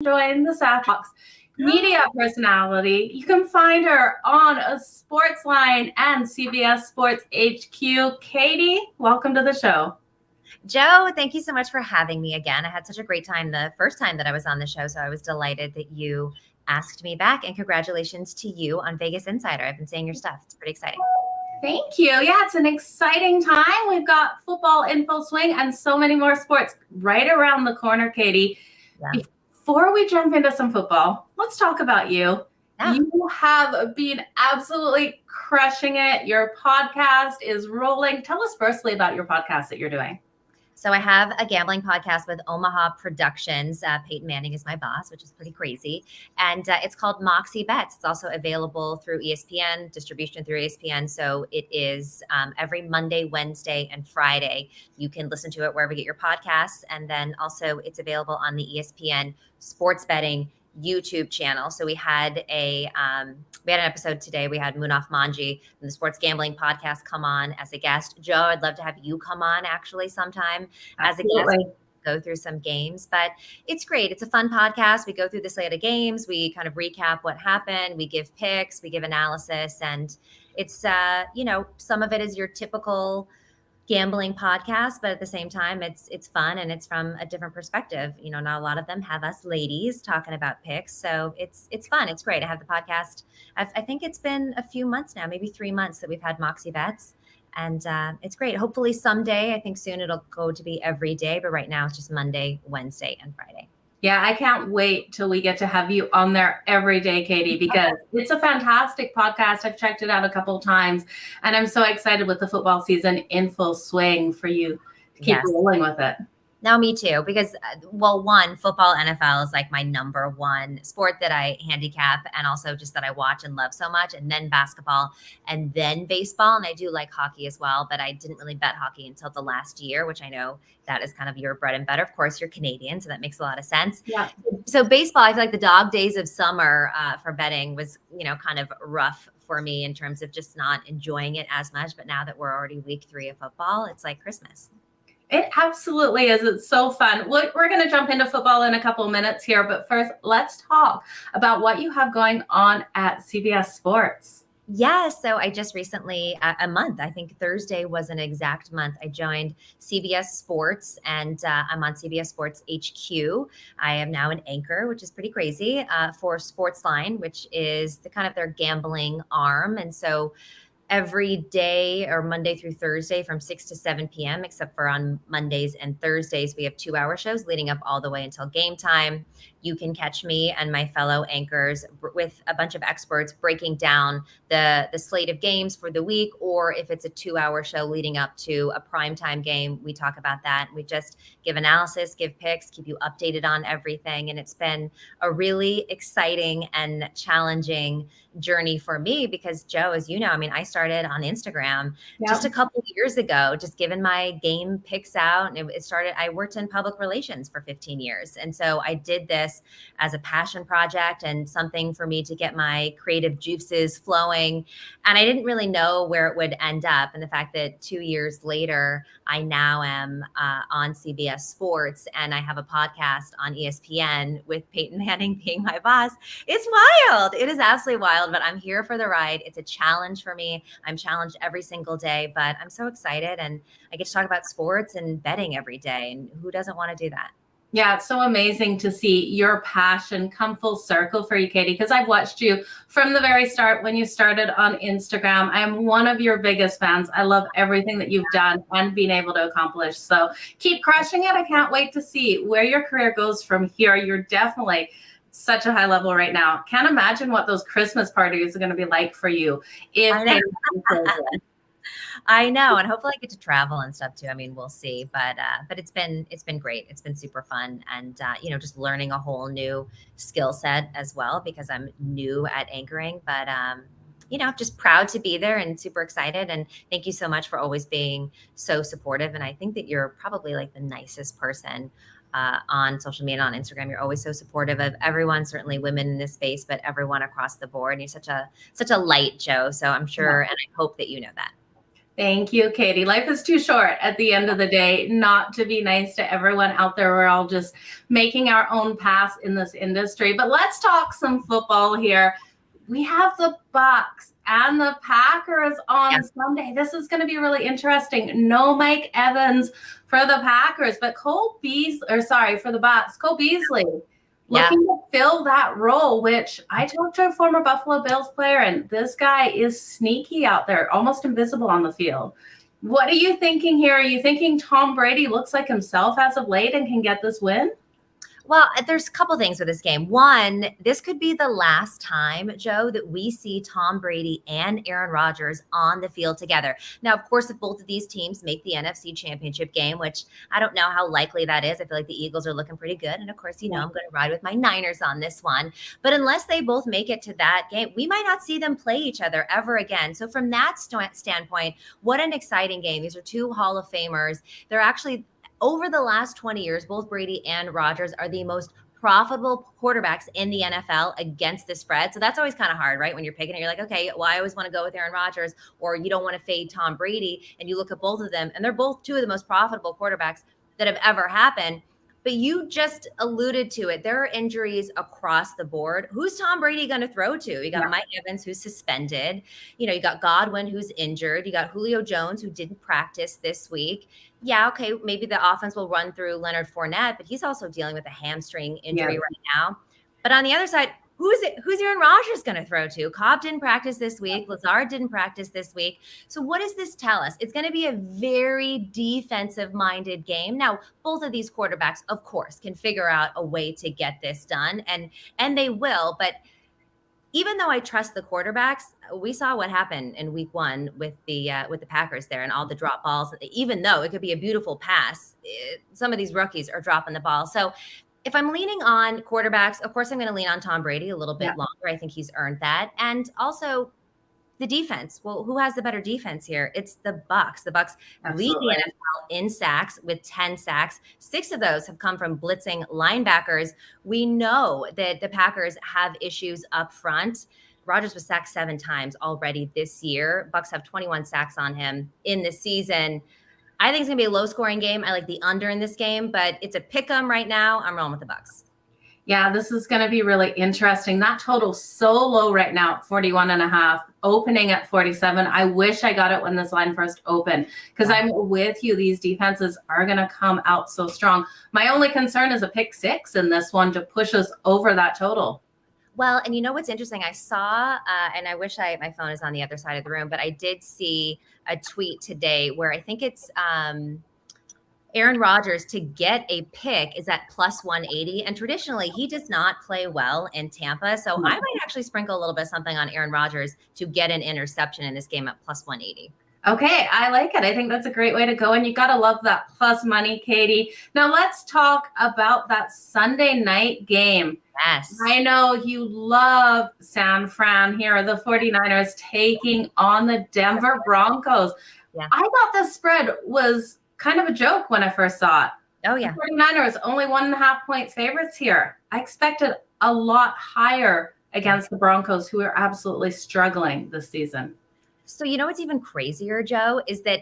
join the Talks media personality. You can find her on a Sports Line and CBS Sports HQ. Katie, welcome to the show. Jo, thank you so much for having me again. I had such a great time the first time that I was on the show, so I was delighted that you asked me back, and congratulations to you on Vegas Insider. I've been saying your stuff. It's pretty exciting. Thank you. Yeah, it's an exciting time. We've got football in full swing and so many more sports right around the corner, Katie. Yeah. Before we jump into some football, let's talk about you. Yeah. You have been absolutely crushing it. Your podcast is rolling. Tell us firstly about your podcast that you're doing. So I have a gambling podcast with Omaha Productions. Peyton Manning is my boss, which is pretty crazy. And it's called Moxie Bets. It's also available through ESPN, distribution through ESPN. So it is every Monday, Wednesday, and Friday. You can listen to it wherever you get your podcasts. And then also it's available on the ESPN sports betting YouTube channel. So we had an episode today. We had Munaf Manji from the Sports Gambling Podcast come on as a guest. Jo, I'd love to have you come on actually sometime as a guest. Go through some games, but it's great. It's a fun podcast. We go through the slate of games. We kind of recap what happened. We give picks, we give analysis, and it's, some of it is your typical gambling podcast, but at the same time, it's fun and it's from a different perspective. Not a lot of them have us ladies talking about picks, so it's fun. It's great. I have the podcast. I think it's been a few months now, maybe 3 months that we've had Moxie Bets, and it's great. Hopefully someday, I think soon it'll go to be every day, but right now it's just Monday, Wednesday, and Friday. Yeah, I can't wait till we get to have you on there every day, Katie, because it's a fantastic podcast. I've checked it out a couple of times, and I'm so excited with the football season in full swing for you to keep rolling with it. No, me too, because, one, football, NFL is like my number one sport that I handicap, and also just that I watch and love so much, and then basketball, and then baseball, and I do like hockey as well, but I didn't really bet hockey until the last year, which I know that is kind of your bread and butter. Of course, you're Canadian, so that makes a lot of sense. Yeah. So baseball, I feel like the dog days of summer for betting was, kind of rough for me in terms of just not enjoying it as much, but now that we're already week 3 of football, it's like Christmas. It absolutely is. It's so fun. We're going to jump into football in a couple of minutes here, but first, let's talk about what you have going on at CBS Sports. Yeah, so I just recently, a month, I think Thursday was an exact month, I joined CBS Sports, and I'm on CBS Sports HQ. I am now an anchor, which is pretty crazy, for Sports Line, which is the kind of their gambling arm. And so every day, or Monday through Thursday, from 6 to 7 p.m., except for on Mondays and Thursdays, we have 2-hour shows leading up all the way until game time. You can catch me and my fellow anchors with a bunch of experts breaking down the slate of games for the week, or if it's a 2-hour show leading up to a primetime game, we talk about that. We just give analysis, give picks, keep you updated on everything. And it's been a really exciting and challenging journey for me because, Jo, as you know, I started on Instagram just a couple of years ago, just giving my game picks out. And I worked in public relations for 15 years. And so I did this as a passion project and something for me to get my creative juices flowing. And I didn't really know where it would end up. And the fact that 2 years later, I now am on CBS Sports and I have a podcast on ESPN with Peyton Manning being my boss. It's wild. It is absolutely wild, but I'm here for the ride. It's a challenge for me. I'm challenged every single day, but I'm so excited. And I get to talk about sports and betting every day. And who doesn't want to do that? Yeah, it's so amazing to see your passion come full circle for you, Katie, because I've watched you from the very start when you started on Instagram. I am one of your biggest fans. I love everything that you've done and been able to accomplish. So keep crushing it. I can't wait to see where your career goes from here. You're definitely such a high level right now. Can't imagine what those Christmas parties are going to be like for you. I know, and hopefully I get to travel and stuff too. We'll see, but it's been great. It's been super fun, and just learning a whole new skill set as well because I'm new at anchoring. But just proud to be there and super excited. And thank you so much for always being so supportive. And I think that you're probably like the nicest person on social media and on Instagram. You're always so supportive of everyone, certainly women in this space, but everyone across the board. And you're such a light, Jo. So I'm sure, and I hope that you know that. Thank you, Katie. Life is too short at the end of the day not to be nice to everyone out there. We're all just making our own paths in this industry. But let's talk some football here. We have the Bucs and the Packers on Sunday. This is going to be really interesting. No Mike Evans for the Packers, but for the Bucs, Cole Beasley looking to fill that role, which I talked to a former Buffalo Bills player, and this guy is sneaky out there, almost invisible on the field. What are you thinking here? Are you thinking Tom Brady looks like himself as of late and can get this win? Well, there's a couple things with this game. One, this could be the last time, Joe, that we see Tom Brady and Aaron Rodgers on the field together. Now, of course, if both of these teams make the NFC Championship game, which I don't know how likely that is. I feel like the Eagles are looking pretty good. And of course, I'm going to ride with my Niners on this one. But unless they both make it to that game, we might not see them play each other ever again. So from that standpoint, what an exciting game. These are two Hall of Famers. They're actually, over the last 20 years, both Brady and Rodgers are the most profitable quarterbacks in the NFL against the spread. So that's always kind of hard, right? When you're picking it, you're like, okay, well, I always want to go with Aaron Rodgers, or you don't want to fade Tom Brady. And you look at both of them, and they're both two of the most profitable quarterbacks that have ever happened. But you just alluded to it. There are injuries across the board. Who's Tom Brady going to throw to? You got Mike Evans, who's suspended. You got Godwin, who's injured. You got Julio Jones, who didn't practice this week. Yeah, okay, maybe the offense will run through Leonard Fournette, but he's also dealing with a hamstring injury right now. But on the other side, who's Aaron Rodgers going to throw to? Cobb didn't practice this week. Lazard didn't practice this week. So what does this tell us? It's going to be a very defensive-minded game. Now, both of these quarterbacks, of course, can figure out a way to get this done, and they will. But even though I trust the quarterbacks, we saw what happened in week one with the Packers there and all the drop balls. Even though it could be a beautiful pass, some of these rookies are dropping the ball. So if I'm leaning on quarterbacks, of course, I'm going to lean on Tom Brady a little bit longer. I think he's earned that. And also the defense. Well, who has the better defense here? It's the Bucs. The Bucs lead the NFL in sacks with 10 sacks. 6 of those have come from blitzing linebackers. We know that the Packers have issues up front. Rodgers was sacked 7 times already this year. Bucs have 21 sacks on him in the season. I think it's going to be a low-scoring game. I like the under in this game, but it's a pick-em right now. I'm rolling with the Bucs. Yeah, this is going to be really interesting. That total's so low right now, 41.5, opening at 47. I wish I got it when this line first opened, because I'm with you. These defenses are going to come out so strong. My only concern is a pick 6 in this one to push us over that total. Well, and you know what's interesting? I saw, and I wish my phone is on the other side of the room, but I did see a tweet today where I think it's Aaron Rodgers to get a pick is at plus 180. And traditionally, he does not play well in Tampa. So I might actually sprinkle a little bit of something on Aaron Rodgers to get an interception in this game at plus 180. Okay, I like it. I think that's a great way to go. And you got to love that plus money, Katie. Now let's talk about that Sunday night game. Yes. I know you love San Fran here, the 49ers taking on the Denver Broncos. Yeah. I thought the spread was kind of a joke when I first saw it. Oh, yeah. The 49ers only 1.5 point favorites here. I expected a lot higher against the Broncos, who are absolutely struggling this season. So you know what's even crazier, Joe, is that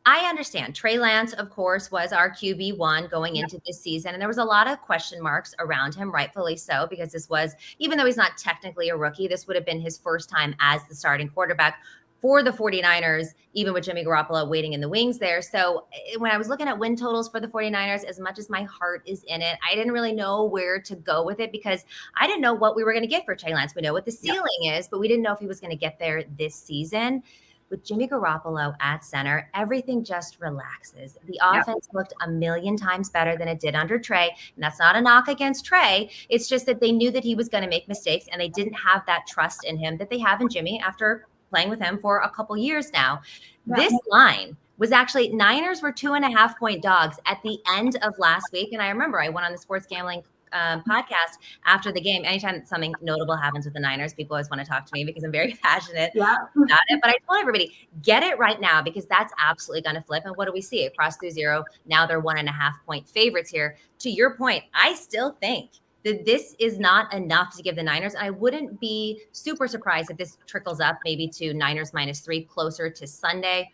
I understand Trey Lance, of course, was our QB1 going into this season. And there was a lot of question marks around him, rightfully so, because this was, even though he's not technically a rookie, this would have been his first time as the starting quarterback for the 49ers, even with Jimmy Garoppolo waiting in the wings there. So when I was looking at win totals for the 49ers, as much as my heart is in it, I didn't really know where to go with it because I didn't know what we were going to get for Trey Lance. We know what the ceiling is, but we didn't know if he was going to get there this season. With Jimmy Garoppolo at center, everything just relaxes. The offense looked a million times better than it did under Trey. And that's not a knock against Trey. It's just that they knew that he was going to make mistakes and they didn't have that trust in him that they have in Jimmy after playing with him for a couple years now. This line was actually, Niners were 2.5 point dogs at the end of last week. And I remember I went on the sports gambling podcast after the game. Anytime something notable happens with the Niners, people always want to talk to me because I'm very passionate about it. But I told everybody, get it right now because that's absolutely going to flip. And what do we see? Across through zero. Now they're 1.5 point favorites here. To your point, I still think that this is not enough to give the Niners. I wouldn't be super surprised if this trickles up maybe to Niners -3 closer to Sunday.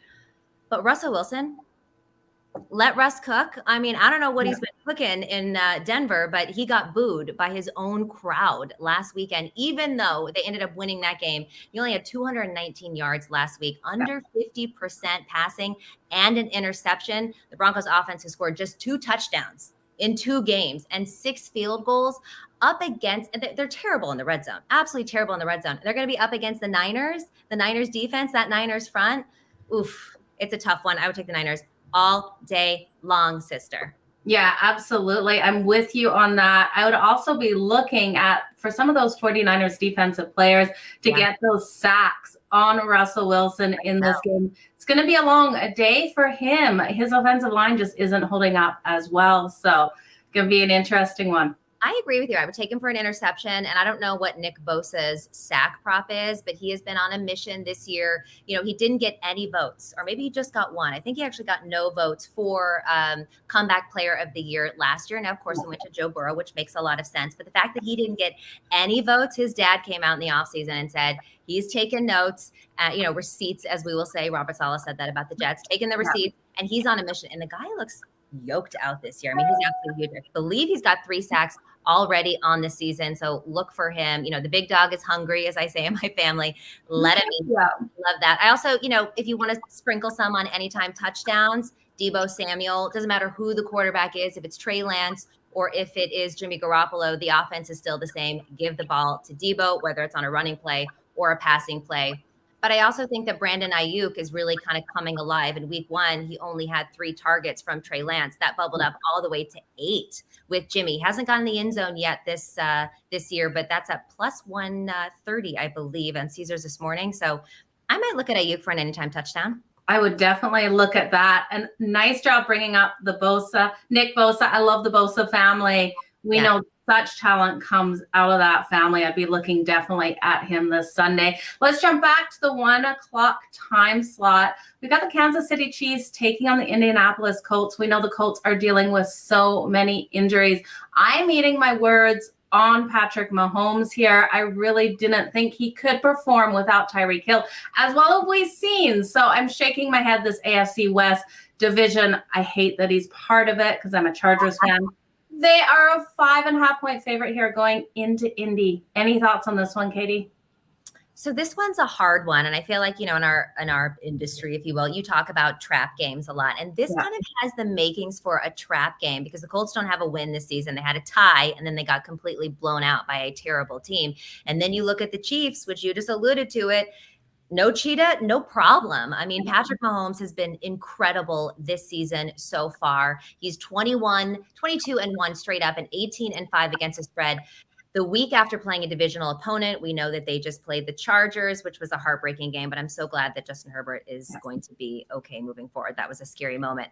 But Russell Wilson, let Russ cook. I mean, I don't know what he's been cooking in Denver, but he got booed by his own crowd last weekend, even though they ended up winning that game. He only had 219 yards last week, under 50% passing, and an interception. The Broncos offense has scored just 2 touchdowns in 2 games and 6 field goals up against, they're terrible in the red zone, absolutely terrible in the red zone. They're going to be up against the Niners defense, that Niners front. Oof, it's a tough one. I would take the Niners all day long, sister. Yeah, absolutely. I'm with you on that. I would also be looking for some of those 49ers defensive players to get those sacks on Russell Wilson in this game. It's going to be a long day for him. His offensive line just isn't holding up as well. So it's going to be an interesting one. I agree with you. I would take him for an interception. And I don't know what Nick Bosa's sack prop is, but he has been on a mission this year. You know, he didn't get any votes, or maybe he just got 1. I think he actually got no votes for comeback player of the year last year. Now, of course, he went to Joe Burrow, which makes a lot of sense. But the fact that he didn't get any votes, his dad came out in the offseason and said he's taken notes, receipts, as we will say. Robert Saleh said that about the Jets, taking the receipts, and he's on a mission. And the guy looks yoked out this year. I mean, he's absolutely huge. I believe he's got 3 sacks already on the season. So look for him. You know, the big dog is hungry, as I say in my family. Let him eat. Love that. I also, if you want to sprinkle some on anytime touchdowns, Deebo Samuel, doesn't matter who the quarterback is, if it's Trey Lance or if it is Jimmy Garoppolo, the offense is still the same. Give the ball to Deebo, whether it's on a running play or a passing play. But I also think that Brandon Ayuk is really kind of coming alive. In week 1, he only had 3 targets from Trey Lance. That bubbled up all the way to 8 with Jimmy. He hasn't gotten the end zone yet this year, but that's at plus 130, I believe, on Caesars this morning. So I might look at Ayuk for an anytime touchdown. I would definitely look at that. And nice job bringing up the Nick Bosa. I love the Bosa family. We know such talent comes out of that family. I'd be looking definitely at him this Sunday. Let's jump back to the 1 o'clock time slot. We got the Kansas City Chiefs taking on the Indianapolis Colts. We know the Colts are dealing with so many injuries. I'm eating my words on Patrick Mahomes here. I really didn't think he could perform without Tyreek Hill, as well as we've seen. So I'm shaking my head. This AFC West division, I hate that he's part of it because I'm a Chargers fan. They are a 5.5-point favorite here going into Indy. Any thoughts on this one, Katie? So this one's a hard one. And I feel like, in our industry, if you will, you talk about trap games a lot. And this kind of has the makings for a trap game because the Colts don't have a win this season. They had a tie and then they got completely blown out by a terrible team. And then you look at the Chiefs, which you just alluded to it. No cheetah, no problem. I mean, Patrick Mahomes has been incredible this season so far. He's 22-1 straight up and 18-5 against the spread. The week after playing a divisional opponent, we know that they just played the Chargers, which was a heartbreaking game, but I'm so glad that Justin Herbert is going to be okay moving forward. That was a scary moment.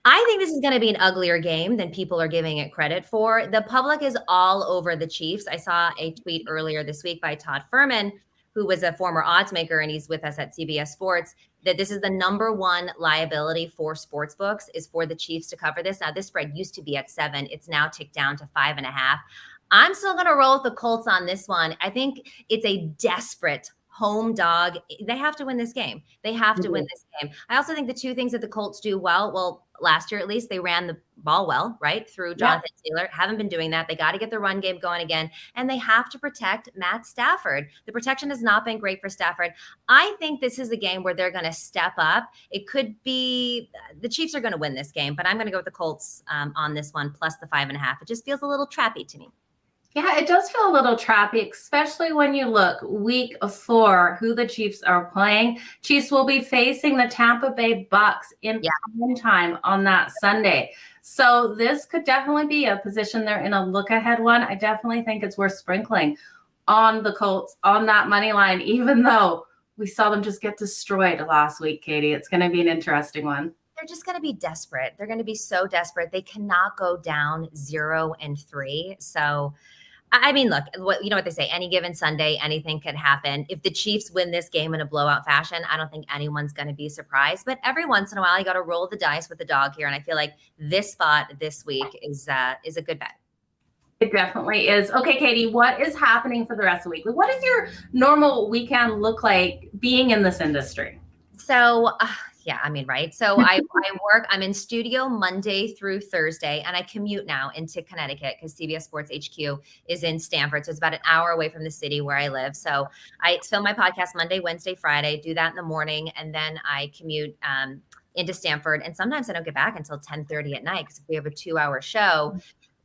I think this is going to be an uglier game than people are giving it credit for. The public is all over the Chiefs. I saw a tweet earlier this week by Todd Furman, who was a former odds maker, and he's with us at CBS Sports, that this is the number 1 liability for sports books is for the Chiefs to cover this. Now, this spread used to be at 7. It's now ticked down to 5.5. I'm still going to roll with the Colts on this one. I think it's a desperate home dog. They have to win this game. They have to win this game. I also think the 2 things that the Colts do well, last year at least, they ran the ball well, right, through Jonathan Taylor. Haven't been doing that. They got to get the run game going again, and they have to protect Matt Stafford. The protection has not been great for Stafford. I think this is a game where they're going to step up. It could be the Chiefs are going to win this game, but I'm going to go with the Colts on this one, plus the 5.5. It just feels a little trappy to me. Yeah, it does feel a little trappy, especially when you look week 4, who the Chiefs are playing. Chiefs will be facing the Tampa Bay Bucks in prime time on that Sunday. So this could definitely be a position they're in a look-ahead one. I definitely think it's worth sprinkling on the Colts on that money line, even though we saw them just get destroyed last week, Katie. It's going to be an interesting one. They're just going to be desperate. They're going to be so desperate. They cannot go down 0-3. So I mean, look, you know what they say, any given Sunday, anything could happen. If the Chiefs win this game in a blowout fashion, I don't think anyone's going to be surprised. But every once in a while, you got to roll the dice with the dog here. And I feel like this spot this week is a good bet. It definitely is. Okay, Katie, what is happening for the rest of the week? What does your normal weekend look like being in this industry? So, Yeah, I mean, right. So I'm in studio Monday through Thursday, and I commute now into Connecticut because CBS Sports HQ is in Stamford. So it's about an hour away from the city where I live. So I film my podcast Monday, Wednesday, Friday, do that in the morning, and then I commute into Stamford. And sometimes I don't get back until 10:30 at night because if we have a 2-hour show,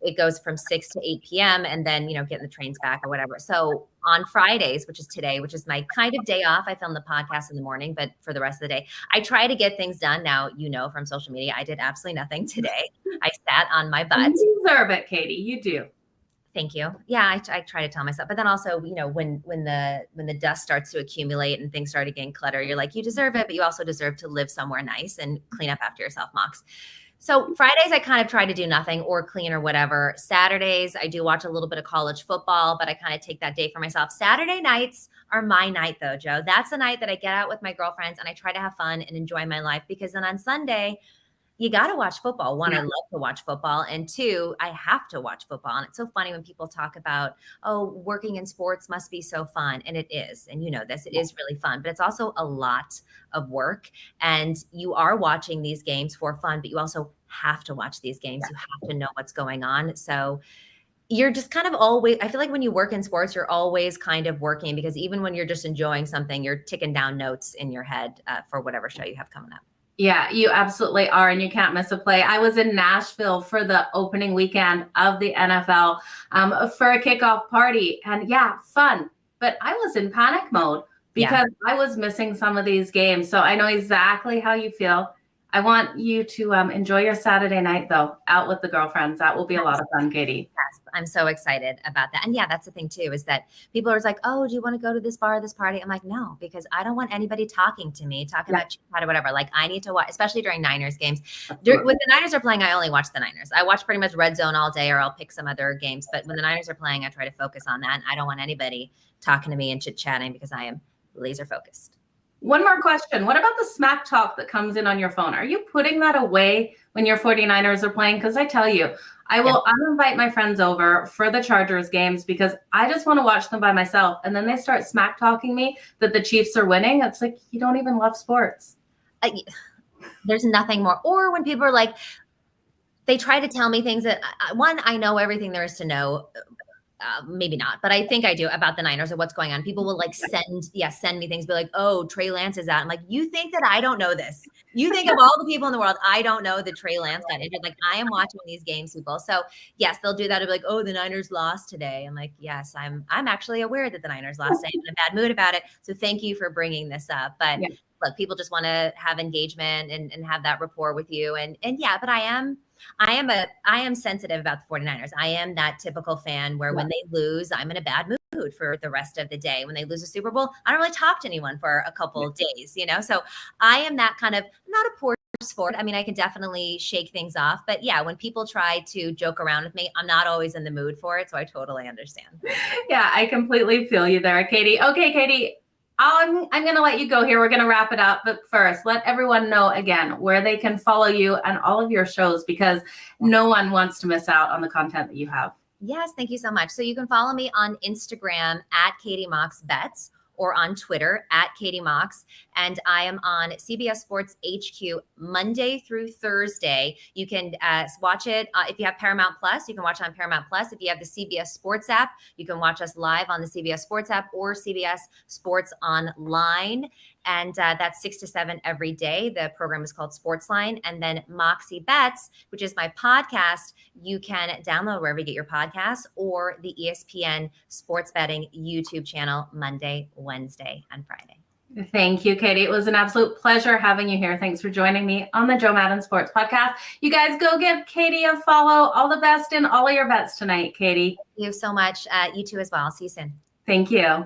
it goes from 6 to 8 p.m. and then, getting the trains back or whatever. So on Fridays, which is today, which is my kind of day off, I film the podcast in the morning, but for the rest of the day, I try to get things done. Now, from social media, I did absolutely nothing today. I sat on my butt. You deserve it, Katie. You do. Thank you. Yeah, I try to tell myself, but then also, when the dust starts to accumulate and things started getting cluttered, you're like, you deserve it, but you also deserve to live somewhere nice and clean up after yourself, Mox. So Fridays, I kind of try to do nothing or clean or whatever. Saturdays, I do watch a little bit of college football, but I kind of take that day for myself. Saturday nights are my night though, Joe. That's the night that I get out with my girlfriends and I try to have fun and enjoy my life because then on Sunday, you got to watch football. One, I love to watch football. And two, I have to watch football. And it's so funny when people talk about, oh, working in sports must be so fun. And it is. And this, it is really fun, but it's also a lot of work. And you are watching these games for fun, but you also have to watch these games. You have to know what's going on. So you're just kind of always, I feel like when you work in sports, you're always kind of working because even when you're just enjoying something, you're ticking down notes in your head for whatever show you have coming up. Yeah, you absolutely are, and you can't miss a play. I was in Nashville for the opening weekend of the NFL for a kickoff party, and fun. But I was in panic mode because I was missing some of these games. So I know exactly how you feel. I want you to enjoy your Saturday night, though, out with the girlfriends. That will be a lot of fun, Katie. Yes, I'm so excited about that. And that's the thing, too, is that people are like, oh, do you want to go to this bar, this party? I'm like, no, because I don't want anybody talking to me, talking about or whatever. Like, I need to watch, especially during Niners games. When the Niners are playing, I only watch the Niners. I watch pretty much Red Zone all day, or I'll pick some other games. But when the Niners are playing, I try to focus on that. And I don't want anybody talking to me and chit-chatting because I am laser focused. One more question. What about the smack talk that comes in on your phone? Are you putting that away when your 49ers are playing? Because I tell you, I will uninvite my friends over for the Chargers games because I just want to watch them by myself. And then they start smack talking me that the Chiefs are winning. It's like, you don't even love sports. There's nothing more. Or when people are like, they try to tell me things that, one, I know everything there is to know. Maybe not, but I think I do about the Niners or what's going on. People will send me things, be like, oh, Trey Lance is out. I'm like, you think that I don't know this? You think of all the people in the world, I don't know that Trey Lance got injured. Like, I am watching these games, people. So yes, they'll do that. They'll be like, oh, the Niners lost today. I'm like, yes, I'm actually aware that the Niners lost today. I'm in a bad mood about it. So thank you for bringing this up. But look, people just want to have engagement and have that rapport with you. And but I am sensitive about the 49ers. I am that typical fan where when they lose, I'm in a bad mood for the rest of the day. When they lose a Super Bowl, I don't really talk to anyone for a couple of days, So I am that kind of, not a poor sport. I mean, I can definitely shake things off, but when people try to joke around with me, I'm not always in the mood for it. So I totally understand. Yeah, I completely feel you there, Katie. Okay, Katie. I'm going to let you go here. We're going to wrap it up. But first, let everyone know again where they can follow you and all of your shows because no one wants to miss out on the content that you have. Yes, thank you so much. So you can follow me on Instagram at Katie Mox Bets or on Twitter at Katie Mox. And I am on CBS Sports HQ Monday through Thursday. You can watch it. If you have Paramount Plus, you can watch it on Paramount Plus. If you have the CBS Sports app, you can watch us live on the CBS Sports app or CBS Sports Online. And that's 6 to 7 every day. The program is called Sportsline. And then Moxie Bets, which is my podcast, you can download wherever you get your podcasts or the ESPN Sports Betting YouTube channel Monday, Wednesday, and Friday. Thank you, Katie. It was an absolute pleasure having you here. Thanks for joining me on the Joe Madden Sports Podcast. You guys go give Katie a follow. All the best in all of your bets tonight, Katie. Thank you so much. You too as well. See you soon. Thank you.